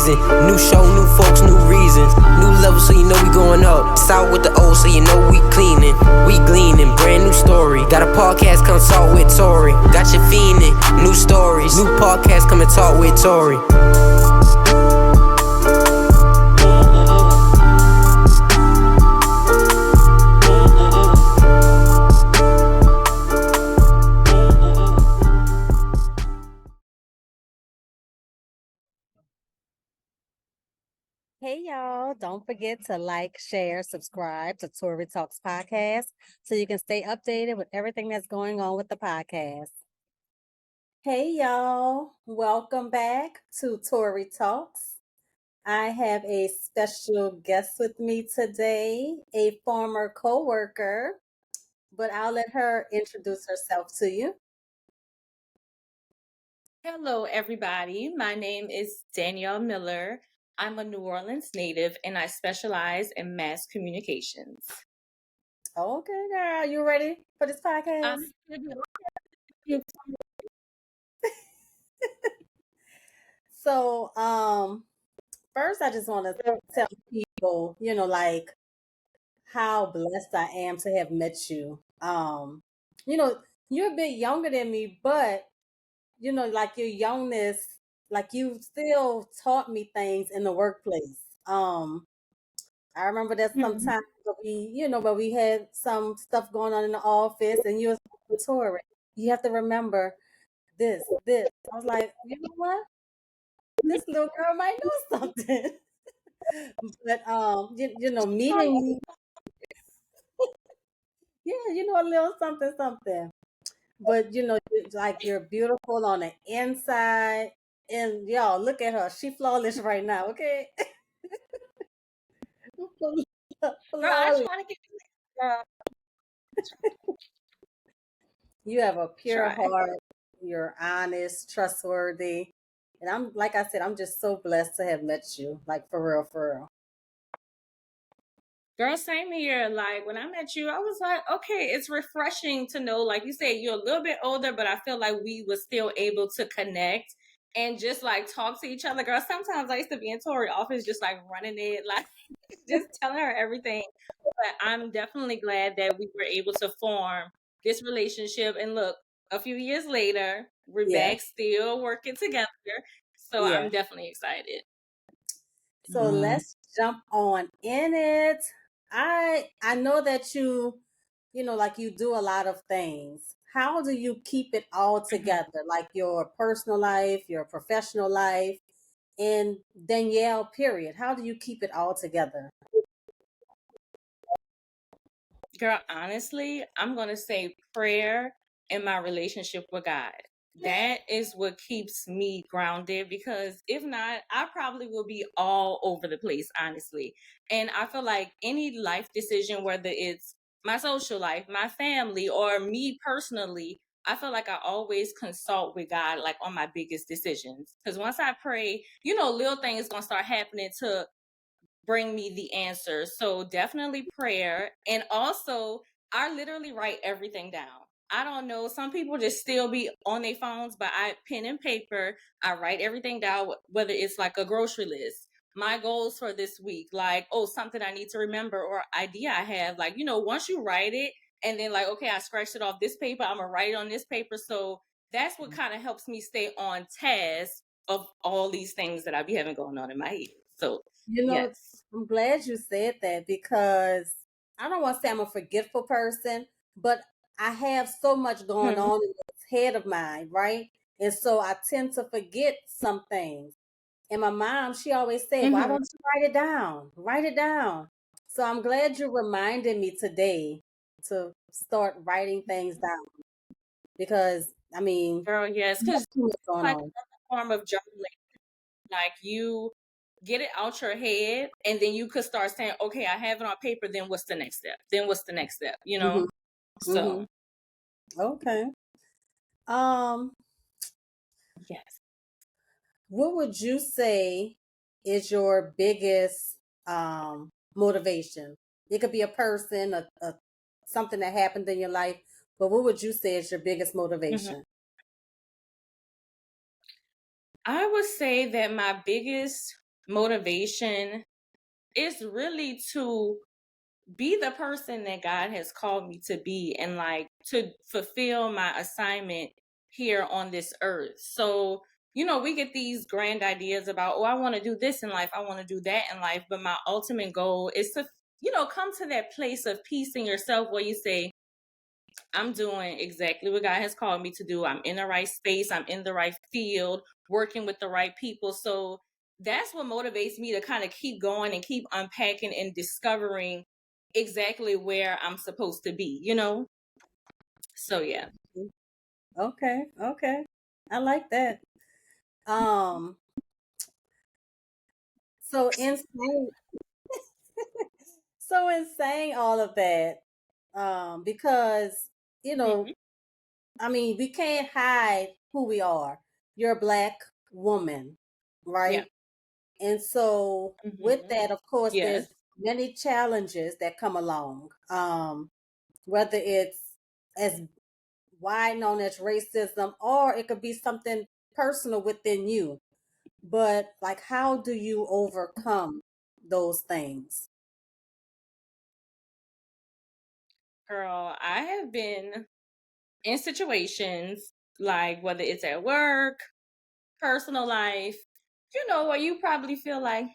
season. New show, new folks, new reasons. New level, so you know we going up. South with the old, so you know we cleaning. We gleaning, brand new story. Got a podcast, come talk with Tori. Got you fiending, new stories. New podcast, come and talk with Tori. Hey y'all, don't forget to like, share, subscribe to Tori Talks podcast so you can stay updated with everything that's going on with the podcast. Hey y'all, welcome back to Tori Talks. I have a special guest with me today, a former co-worker, but I'll let her introduce herself to you. Hello, everybody. My name is Danielle Miller. I'm a New Orleans native and I specialize in mass communications. Okay, girl, you ready for this podcast? So, first I just want to tell people, like how blessed I am to have met you. You're a bit younger than me, but like your youngness, like you still taught me things in the workplace. I remember that sometimes but we had some stuff going on in the office and you was Tori. You have to remember this. I was like, you know what? This little girl might know something. But meeting you, yeah, a little something. But like you're beautiful on the inside. And y'all, look at her. She flawless right now, okay? Girl, I Flawless. try to get You have a pure try. heart. You're honest, trustworthy. And I'm like I said, I'm just so blessed to have met you. Like for real, for real. Girl, same here. Like when I met you, I was like, okay, it's refreshing to know, like you said, you're a little bit older, but I feel like we were still able to connect and just like talk to each other. Girl, sometimes I used to be in Tori office just like running it, like just telling her everything. But I'm definitely glad that we were able to form this relationship. And look, a few years later, we're Yeah. back still working together. So Yeah. I'm definitely excited. So let's jump on in it. I know that like you do a lot of things. How do you keep it all together? Like your personal life, your professional life, and Danielle, period. How do you keep it all together? Girl, honestly, I'm going to say prayer and my relationship with God. That is what keeps me grounded because if not, I probably will be all over the place, honestly. And I feel like any life decision, whether it's my social life, my family, or me personally, I feel like I always consult with God, like on my biggest decisions. Because once I pray, little things going to start happening to bring me the answers. So definitely prayer. And also, I literally write everything down. I don't know. Some people just still be on their phones, but I pen and paper, I write everything down, whether it's like a grocery list, my goals for this week, like, oh, something I need to remember or idea I have. Like, once you write it and then like, okay, I scratched it off this paper, I'm gonna write it on this paper. So that's what kind of helps me stay on task of all these things that I be having going on in my head. So yes. I'm glad you said that because I don't want to say I'm a forgetful person, but I have so much going on in this head of mine, right? And so I tend to forget some things. And my mom, she always said, why don't you write it down? Write it down. So I'm glad you reminded me today to start writing things down because, I mean, Girl, yes, because too much going like on. another form of journaling, like you get it out your head, and then you could start saying, "Okay, I have it on paper. Then what's the next step? Then what's the next step?" Hmm. So Okay. Um, yes. what would you say is your biggest motivation? It could be a person, a something that happened in your life, but what would you say is your biggest motivation? I would say that my biggest motivation is really to be the person that God has called me to be and like to fulfill my assignment here on this earth. So, we get these grand ideas about, oh, I want to do this in life, I want to do that in life, but my ultimate goal is to, come to that place of peace in yourself where you say, I'm doing exactly what God has called me to do. I'm in the right space, I'm in the right field, working with the right people. So that's what motivates me to kind of keep going and keep unpacking and discovering exactly where I'm supposed to be. So yeah. Okay, okay. I like that. Um, so in saying in saying all of that, because Mhm. I mean, we can't hide who we are. You're a Black woman, Yeah. right? And so with Hmm. that, of course, Yes. there's many challenges that come along. Whether it's as wide known as racism, or it could be something personal within you. But like, how do you overcome those things? Girl, I have been in situations like whether it's at work, personal life, where you probably feel like,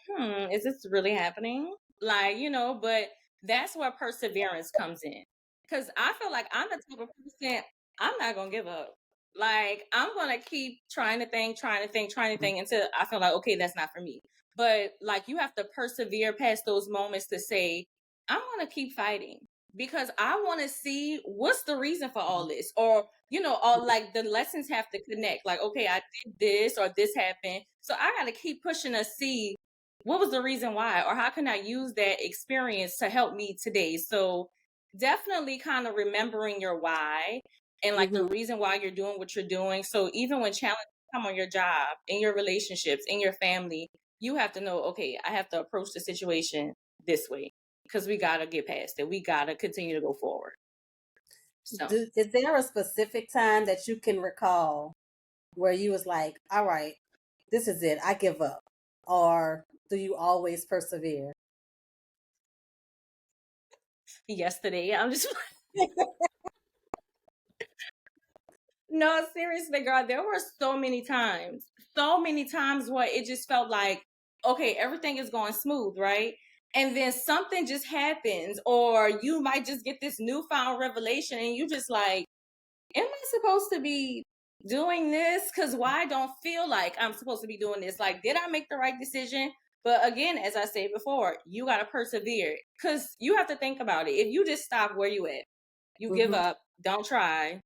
is this really happening? Like, but that's where perseverance comes in. Because I feel like I'm the type of person, I'm not going to give up. Like, I'm going to keep trying to think until I feel like, okay, that's not for me. But like, you have to persevere past those moments to say, I'm going to keep fighting because I want to see what's the reason for all this, or all like the lessons have to connect. Like, okay, I did this or this happened, so I got to keep pushing to see what was the reason why, or how can I use that experience to help me today. So definitely kind of remembering your why and like the Mm-hmm. reason why you're doing what you're doing. So even when challenges come on your job, in your relationships, in your family, you have to know, okay, I have to approach the situation this way because we got to get past it. We got to continue to go forward. So, Is there a specific time that you can recall where you was like, all right, this is it, I give up? Or do you always persevere? yesterday, I'm just no, seriously, girl, there were so many times where it just felt like, okay, everything is going smooth, right? And then something just happens, or you might just get this newfound revelation, and you just like, am I supposed to be doing this? Because why I don't feel like I'm supposed to be doing this? Like, did I make the right decision? But again, as I said before, you got to persevere because you have to think about it. If you just stop where you at, you give Mm-hmm. up, don't try,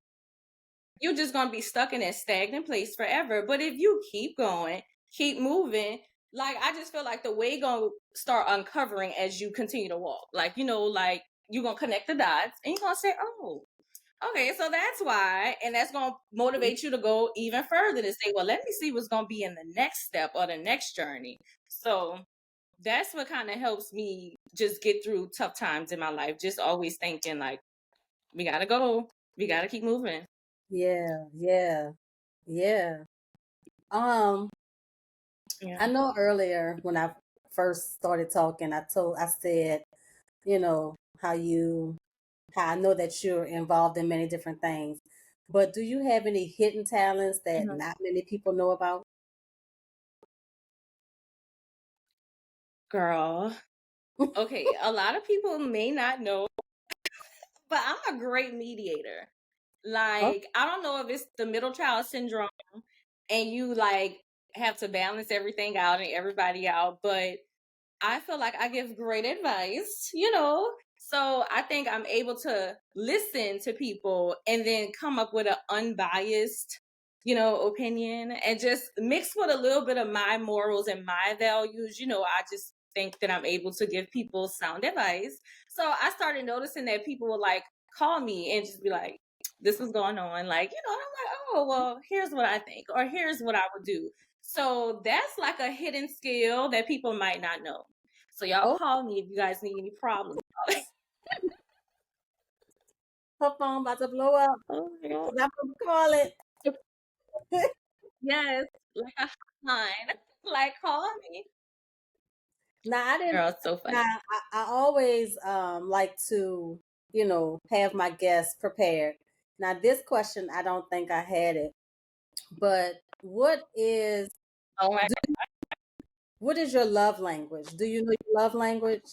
you're just going to be stuck in that stagnant place forever. But if you keep going, keep moving, like I just feel like the way going to start uncovering as you continue to walk. Like, like you're going to connect the dots and you're going to say, oh, okay, so that's why. And that's going to motivate you to go even further to say, well, let me see what's going to be in the next step or the next journey. So that's what kind of helps me just get through tough times in my life. Just always thinking like, we got to go, we got to keep moving. Yeah, yeah, yeah. Um, Yeah. I know earlier when I first started talking, I said, how I know that you're involved in many different things, but do you have any hidden talents that Mhm. not many people know about? Girl. Okay, a lot of people may not know, but I'm a great mediator. Oh, Like, I don't know if it's the middle child syndrome and you like have to balance everything out and everybody out, but I feel like I give great advice. So I think I'm able to listen to people and then come up with an unbiased, opinion and just mix with a little bit of my morals and my values. I just think that I'm able to give people sound advice. So I started noticing that people would like call me and just be like, this was going on. Like, and I'm like, oh, well, here's what I think, or here's what I would do. So that's like a hidden skill that people might not know. So y'all oh, call me if you guys need any problems. her phone about to blow up. Oh my god. 'Cause I'm gonna call it. Yes, like a hotline. Like call me. Now I didn't. Girl, it's so funny. Now I always like to have my guests prepared. Now this question I don't think I had it, but Oh my what is your love language? Do you know your love language?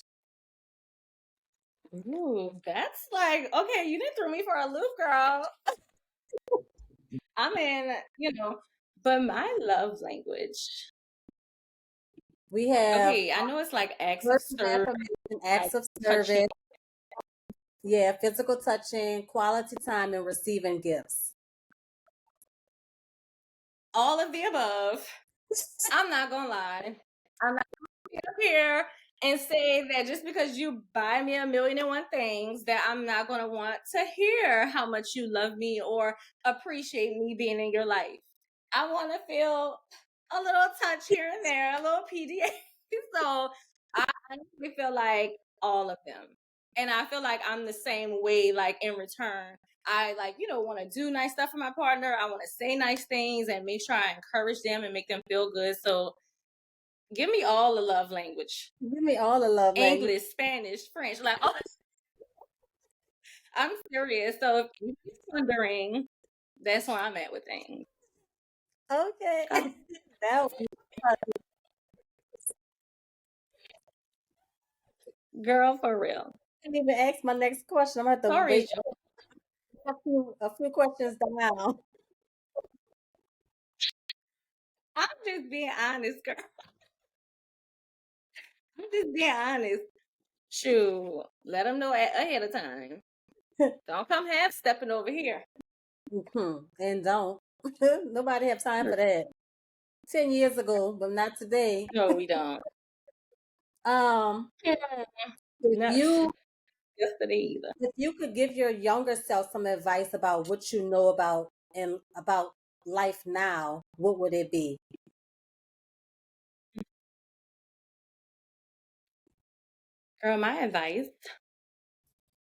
Ooh, that's like, okay, you didn't throw me for a loop, girl. I mean, but my love language. We have Okay, I know it's like acts of words of service, affirmation, like acts of touching, service, yeah, physical touching, quality time, and receiving gifts. all of the above. I'm not gonna lie. I'm not gonna sit up here and say that just because you buy me a million and one things, that I'm not gonna want to hear how much you love me or appreciate me being in your life. I want to feel a little touch here and there, a little PDA. So I honestly feel like all of them. And I feel like I'm the same way, like in return. I want to do nice stuff for my partner. I want to say nice things and make sure I encourage them and make them feel good. So give me all the love language. Give me all the love language. English, Spanish, French, like, oh, I'm serious. So if you're wondering, that's where I'm at with things. Okay. Oh, That was girl, for real. I didn't even ask my next question. I'm gonna have to Tori's wait a few questions down. I'm just being honest, girl. I'm just being honest. Shoot, let them know ahead of time. Don't come half stepping over here. And don't. Nobody have time for that. 10 years ago, but not today. No, we don't. If Not you yesterday either. if you could give your younger self some advice about what you know about and about life now, what would it be? Girl, my advice,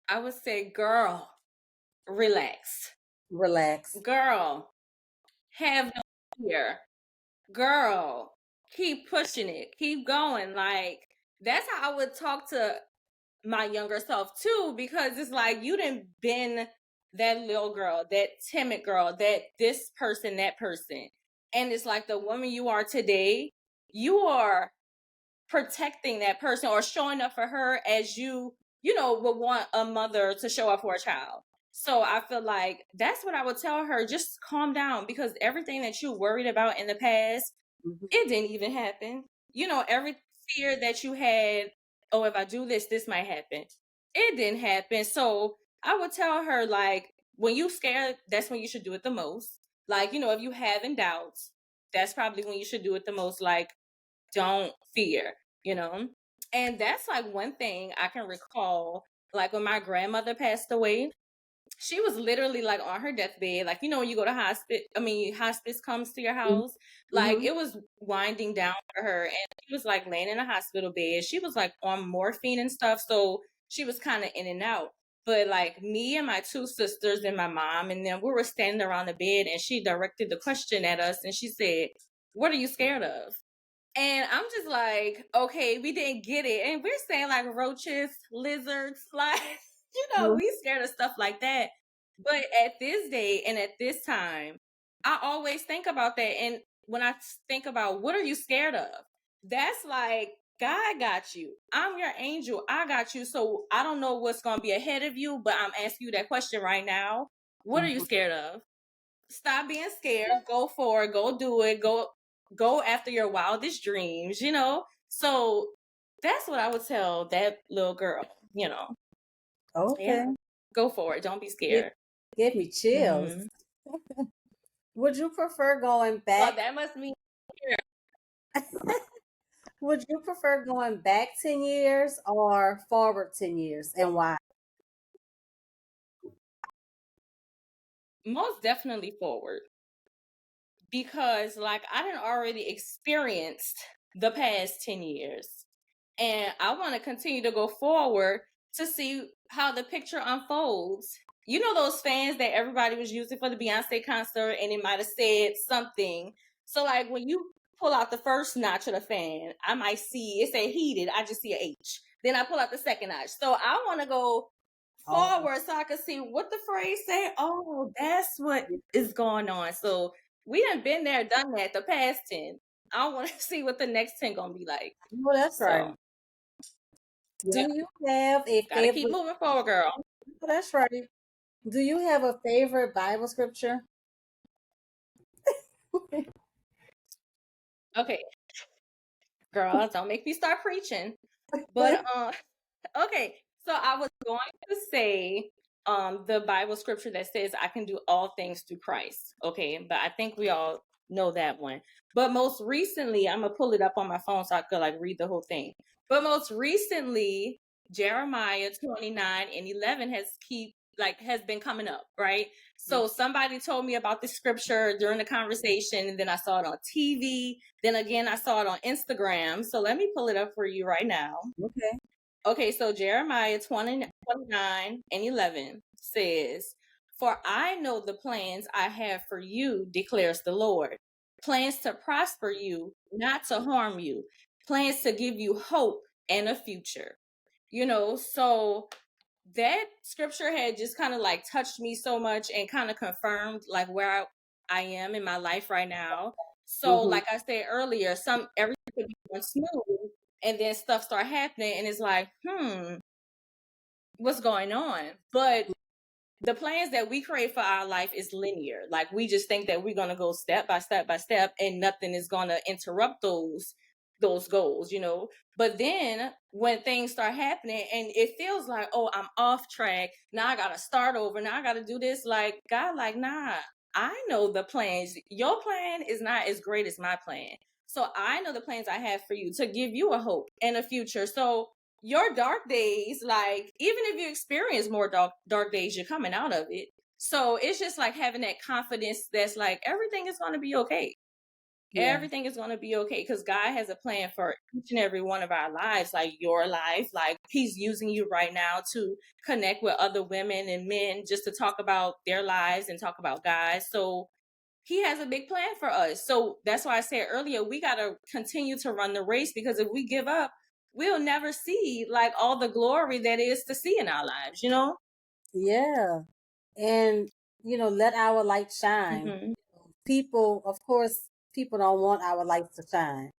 I would say, girl, relax. Relax. Girl, have no fear. Girl, keep pushing it. Keep going. Like, that's how I would talk to my younger self too, because it's like you didn't been that little girl, that timid girl, that this person, that person. And it's like the woman you are today, you are protecting that person or showing up for her as would want a mother to show up for a child. So I feel like that's what I would tell her. Just calm down, because everything that you worried about in the past, it didn't even happen. Every fear that you had, oh, if I do this, this might happen. It didn't happen. So I would tell her, like, when you scared, that's when you should do it the most. Like, if you having doubts, that's probably when you should do it the most. Like, don't fear, you know? And that's like one thing I can recall, like when my grandmother passed away, she was literally like on her deathbed. Like, when you go to hospice comes to your house, like it was winding down for her. And she was like laying in a hospital bed. She was like on morphine and stuff. So she was kind of in and out. But like me and my two sisters and my mom and them, we were standing around the bed, and she directed the question at us, and she said, "What are you scared of?" And I'm just like, okay, we didn't get it. And we're saying like roaches, lizards, like, we scared of stuff like that. But at this day and at this time, I always think about that. And when I think about what are you scared of, that's like, God got you. I'm your angel. I got you. So I don't know what's going to be ahead of you, but I'm asking you that question right now. What are you scared of? Stop being scared. Go for it. Go do it. Go after your wildest dreams, So that's what I would tell that little girl, Okay. Yeah. Go for it. Don't be scared. Give me chills. Would you prefer going Well, back? that must mean Would you prefer going back 10 years or forward 10 years, and why? most definitely forward, because like I done already experienced the past 10 years, and I want to continue to go forward to see how the picture unfolds. Those fans that everybody was using for the Beyonce concert, and it might have said something. So like when you pull out the first notch of the fan, I might see it say heated. I just see an H. Then I pull out the second notch. So I want to go forward so I can see what the phrase say. Oh, that's what is going on. So we done been there, done that. The past 10. I want to see what the next 10 gonna be like. Well, that's right. Do you have a Gotta favorite? keep moving forward, girl. Well, that's right. Do you have a favorite Bible scripture? Okay, girl, don't make me start preaching. But okay, so I was going to say the Bible scripture that says I can do all things through Christ. Okay, but I think we all know that one. But most recently, I'm gonna pull it up on my phone so I could like read the whole thing. But most recently, Jeremiah 29:11 has been coming up, right? So somebody told me about the scripture during the conversation, and then I saw it on TV. Then again, I saw it on Instagram. So let me pull it up for you right now. Okay, so Jeremiah 29:11 says, "For I know the plans I have for you, declares the Lord. Plans to prosper you, not to harm you. Plans to give you hope and a future." So that scripture had just kind of like touched me so much and kind of confirmed like where I am in my life right now. So like I said earlier, everything could be going smooth and then stuff start happening and it's like, what's going on? But the plans that we create for our life is linear. Like we just think that we're going to go step by step by step and nothing is going to interrupt those goals, But then when things start happening and it feels like, oh, I'm off track. Now I got to start over. Now I got to do this. Like God, like, nah, I know the plans. Your plan is not as great as my plan. So I know the plans I have for you to give you a hope and a future. So your dark days, like even if you experience more dark days, you're coming out of it. So it's just like having that confidence that's like everything is going to be okay. Everything is going to be okay because God has a plan for each and every one of our lives, like your life. Like he's using you right now to connect with other women and men just to talk about their lives and talk about God. So he has a big plan for us. So that's why I said earlier, we got to continue to run the race because if we give up, we'll never see like all the glory that is to see in our lives, Yeah. And, let our light shine. People, of course, people don't want our lights to shine.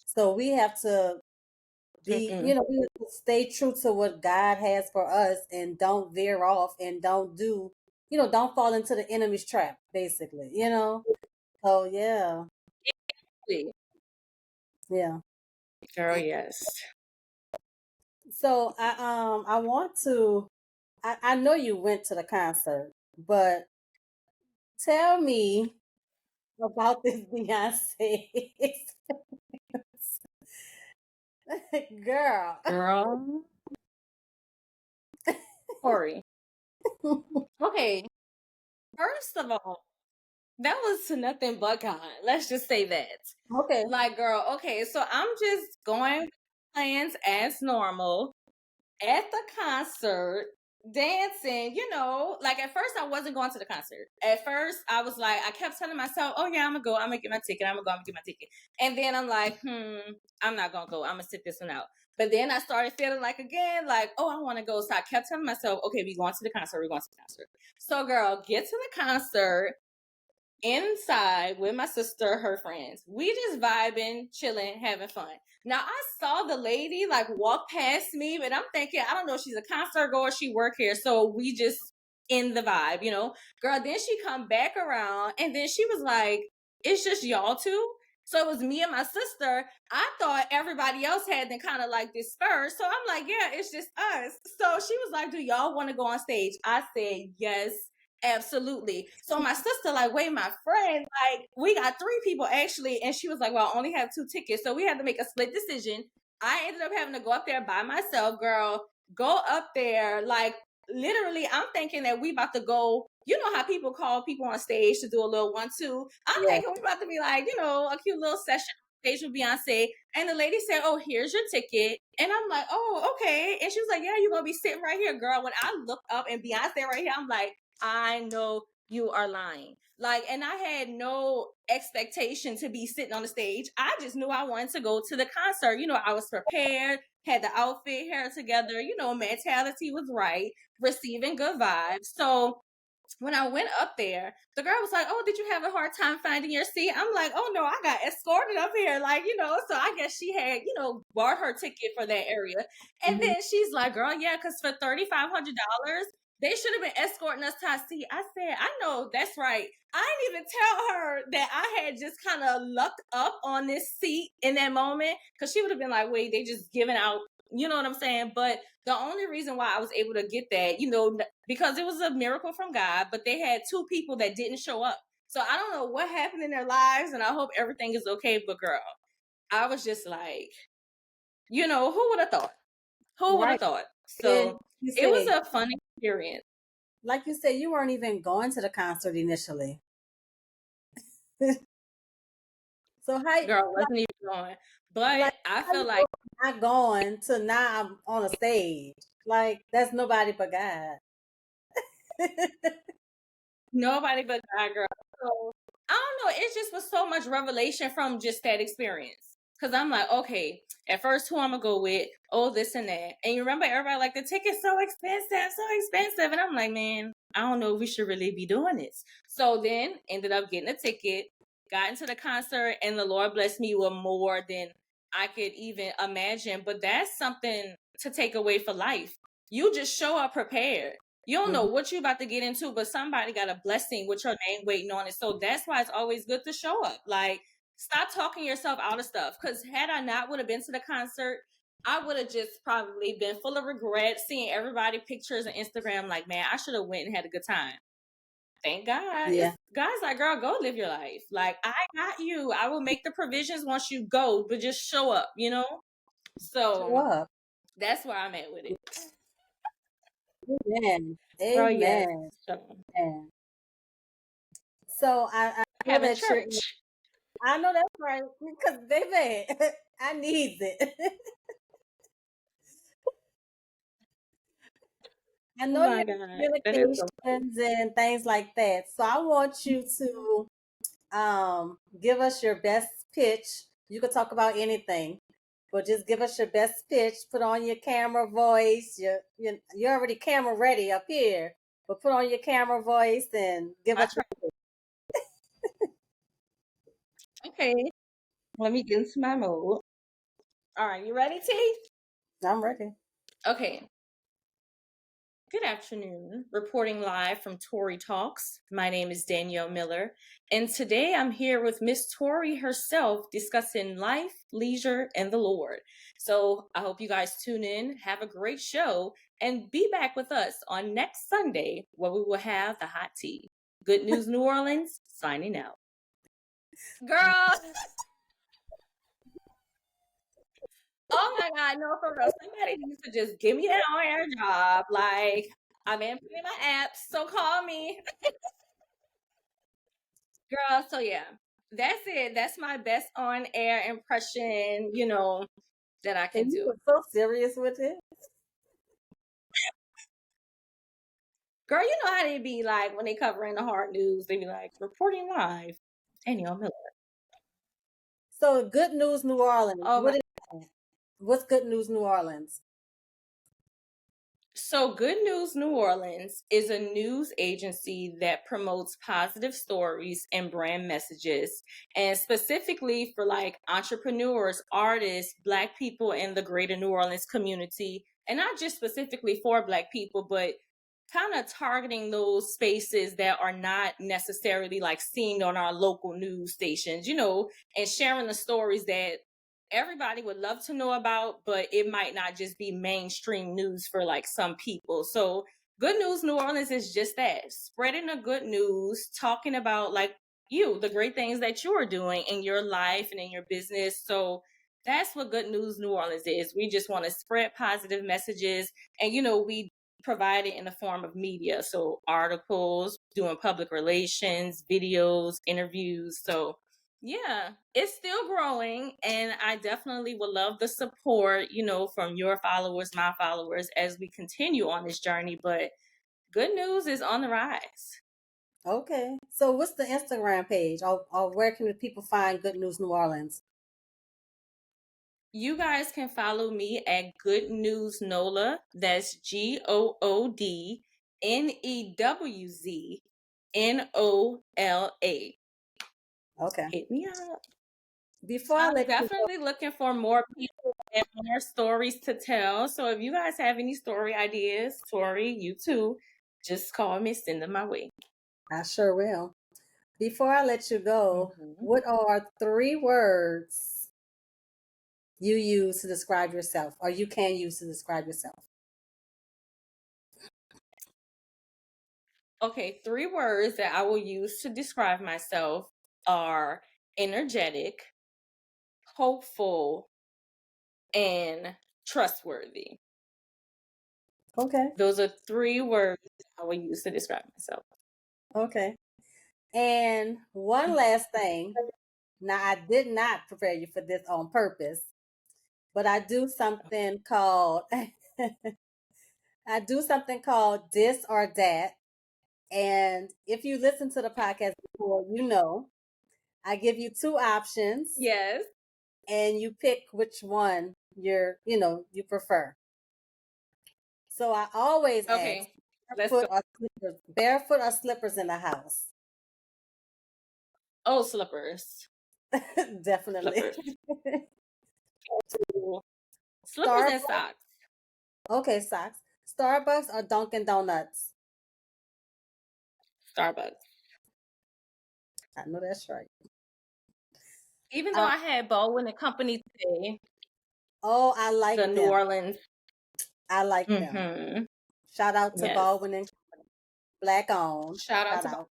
So we have to be, we have to stay true to what God has for us and don't veer off and don't don't fall into the enemy's trap, basically, Oh, yeah. Yeah. Girl, yes. So I want to, I know you went to the concert, but tell me about this Beyonce girl. Tori. Okay. First of all, that was to nothing but God. Let's just say that. Okay. Like, girl, okay, so I'm just going with plans as normal at the concert, dancing, like at first I wasn't going to the concert. At first I was like, I kept telling myself, oh yeah, I'm gonna go, I'm gonna get my ticket, I'm gonna get my ticket. And then I'm like, I'm not gonna go, I'm gonna sit this one out. But then I started feeling like again, like, oh, I wanna go. So I kept telling myself, okay, we're going to the concert. So girl, get to the concert inside with my sister, her friends. We just vibing, chilling, having fun. Now I saw the lady like walk past me, but I'm thinking, I don't know if she's a concert goer, she work here. So we just in the vibe, Girl, then she come back around and then she was like, it's just y'all two. So it was me and my sister. I thought everybody else had them kind of like dispersed. So I'm like, yeah, it's just us. So she was like, do y'all want to go on stage? I said, yes. Absolutely. So my sister like, wait, my friend, like we got 3 people actually. And she was like, well, I only have 2 tickets. So we had to make a split decision. I ended up having to go up there by myself, girl, go up there. Like literally, I'm thinking that we about to go, you know how people call people on stage to do a little 1-2. I'm thinking we about to be like, a cute little session on stage with Beyonce. And the lady said, oh, here's your ticket. And I'm like, oh, okay. And she was like, yeah, you're going to be sitting right here, girl. When I look up and Beyonce right here, I'm like, I know you are lying. Like, and I had no expectation to be sitting on the stage. I just knew I wanted to go to the concert. You know, I was prepared, had the outfit, hair together, you know, mentality was right, receiving good vibes. So when I went up there, the girl was like, "Oh, did you have a hard time finding your seat?" I'm like, "Oh no, I got escorted up here." Like, you know, so I guess she had, you know, bought her ticket for that area. And then she's like, "Girl, yeah, because for $3,500, they should have been escorting us to our seat." I said, "I know, that's right." I didn't even tell her that I had just kind of lucked up on this seat in that moment, because she would have been like, "Wait, they just giving out," you know what I'm saying? But the only reason why I was able to get that, you know, because it was a miracle from God, but they had two people that didn't show up. So I don't know what happened in their lives, and I hope everything is okay. But girl, I was just like, you know, who would have thought? Who would have Right. thought? And So you it was said, a fun experience. like you said, you weren't even going to the concert initially. So how, Girl, wasn't even going. But like, I how feel you like go from not going to now I'm on a stage? Like, that's nobody but God. nobody but God, girl. So I don't know. It just was so much revelation from just that experience. Cause I'm like, okay, at first who I'm gonna go with? Oh, this and that. And you remember everybody like the ticket's so expensive. And I'm like, man, I don't know if we should really be doing this. So then ended up getting a ticket, got into the concert, and the Lord blessed me with more than I could even imagine. But that's something to take away for life. You just show up prepared. You don't know what you're about to get into, but somebody got a blessing with your name waiting on it. So that's why it's always good to show up. Like, stop talking yourself out of stuff. Because had I not would have been to the concert, I would have just probably been full of regret, seeing everybody pictures on Instagram. Like, man, I should have went and had a good time. Thank God. Yeah. It's guys like, girl, go live your life. Like, I got you. I will make the provisions once you go, but just show up, you know? Show So up. that's where I'm at with it. Amen. Girl, yes. Amen. So, Amen. So I know having that you're, church. I know that's right, because baby, I need it. I Oh know you my have God. That is so communications and things like that. So I want you to give us your best pitch. You could talk about anything, but just give us your best pitch. Put on your camera voice. You're already camera ready up here, but put on your camera voice and give I us. try. Okay. Let me get into my mode. All right, you ready, T? I'm ready. Okay. Good afternoon. Reporting live from Tori Talks. My name is Danielle Miller, and today I'm here with Miss Tori herself discussing life, leisure, and the Lord. So I hope you guys tune in, have a great show, and be back with us on next Sunday where we will have the hot tea. Good News New Orleans, signing out. Girl, oh my God, no, for real. Somebody needs to just give me that on-air job. Like, I'm in my apps, so call me. Girl, so yeah, that's it. That's my best on-air impression, you know, that I can And you do. were so serious with it. Girl, you know how they be like when they covering the hard news, they be like, reporting live, Danielle Miller. So Good News New Orleans. Oh my. What is that? What's Good News New Orleans? So, Good News New Orleans is a news agency that promotes positive stories and brand messages, and specifically for like entrepreneurs, artists, Black people in the greater New Orleans community, and not just specifically for Black people, but kind of targeting those spaces that are not necessarily like seen on our local news stations, you know, and sharing the stories that everybody would love to know about, but it might not just be mainstream news for like some people. So Good News New Orleans is just that, spreading the good news, talking about like you, the great things that you are doing in your life and in your business. So that's what Good News New Orleans is. We just want to spread positive messages, and you know, we provide it in the form of media. So articles, doing public relations, videos, interviews. So yeah, it's still growing, and I definitely would love the support, you know, from your followers, my followers, as we continue on this journey. But Good News is on the rise. Okay. So what's the Instagram page, or where can people find Good News New Orleans? You guys can follow me at Good News Nola. That's GOODNEWZNOLA. Okay. Hit me up. Before I I'm let you go, definitely looking for more people and more stories to tell. So if you guys have any story ideas, Tori, you too, just call me, send them my way. I sure will. Before I let you go, Mhm. what are 3 words you use to describe yourself, or you can use to describe yourself? Okay, 3 words that I will use to describe myself are energetic, hopeful, and trustworthy. Okay. Those are 3 words I will use to describe myself. Okay. And one last thing. Now, I did not prepare you for this on purpose, but I do something called this or that. And if you listen to the podcast before, you know I give you 2 options, Yes. and you pick which one you prefer. So I always ask, Okay. Let's go. barefoot or slippers in the house? Oh, slippers. Definitely. Slippers. Slippers and Starbucks. socks. Okay, socks. Starbucks or Dunkin' Donuts? Starbucks. I know that's right. Even though Uh, I had Baldwin and Company today, oh, I the like New them. Orleans. I like them. Mm-hmm. Shout out to Yes. Baldwin and Black owned. Shout out Shout to out.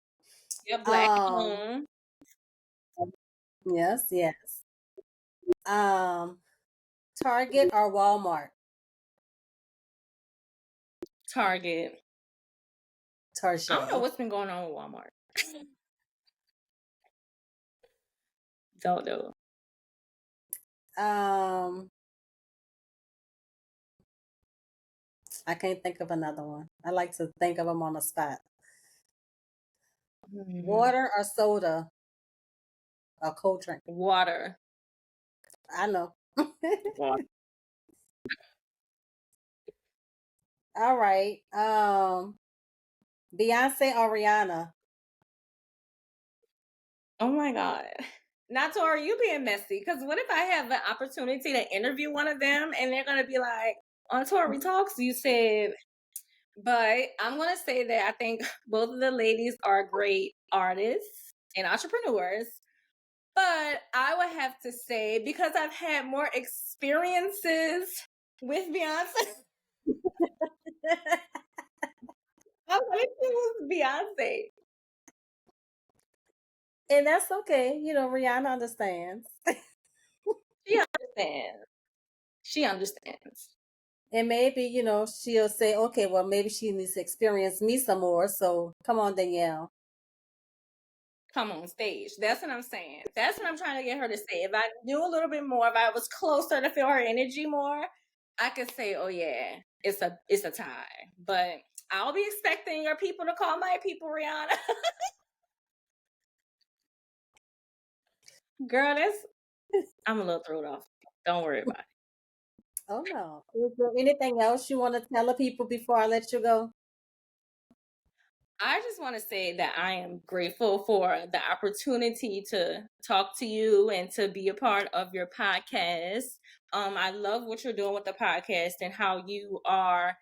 your Black Um, home. yes, yes. Target or Walmart? Target. I don't know Target. what's been going on with Walmart. Don't know. Um, I can't think of another one. I like to think of them on the spot. Water or soda? Or cold drink? Water. I know. Water. All right. Beyonce or Rihanna? Oh my God. Not Tori, you being messy. Because what if I have the opportunity to interview one of them and they're going to be like, on Tori Talks, you said, but I'm going to say that I think both of the ladies are great artists and entrepreneurs. But I would have to say, because I've had more experiences with Beyonce, I'm going to choose Beyonce. And that's okay. Rihanna understands. She understands. She understands. And maybe, she'll say, okay, well, maybe she needs to experience me some more. So come on, Danielle. Come on stage. That's what I'm saying. That's what I'm trying to get her to say. If I knew a little bit more, if I was closer to feel her energy more, I could say, oh yeah, it's a tie. But I'll be expecting your people to call my people, Rihanna. Girl, I'm a little thrown off. Don't worry about it. Oh, no. Is there anything else you want to tell the people before I let you go? I just want to say that I am grateful for the opportunity to talk to you and to be a part of your podcast. I love what you're doing with the podcast and how you are,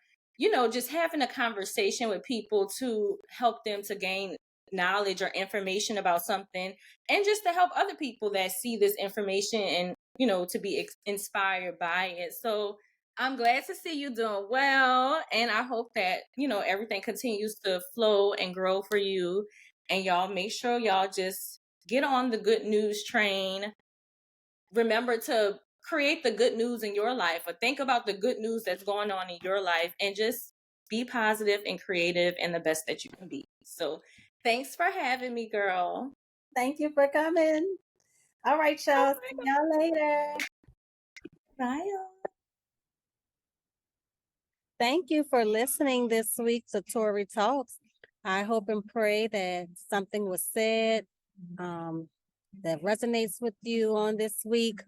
just having a conversation with people to help them to gain knowledge or information about something and just to help other people that see this information and, to be inspired by it. So, I'm glad to see you doing well, and I hope that everything continues to flow and grow for you. And y'all make sure y'all just get on the good news train. Remember to create the good news in your life, or think about the good news that's going on in your life, and just be positive and creative and the best that you can be. So, thanks for having me, girl. Thank you for coming. All right, y'all. See y'all later. Bye, y'all. Thank you for listening this week to Tori Talks. I hope and pray that something was said that resonates with you on this week.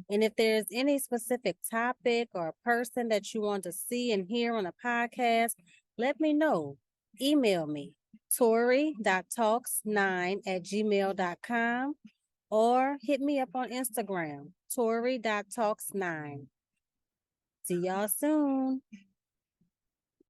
And if there's any specific topic or person that you want to see and hear on a podcast, let me know. Email me, tori.talks9@gmail.com, or hit me up on Instagram, tori.talks9. See y'all soon.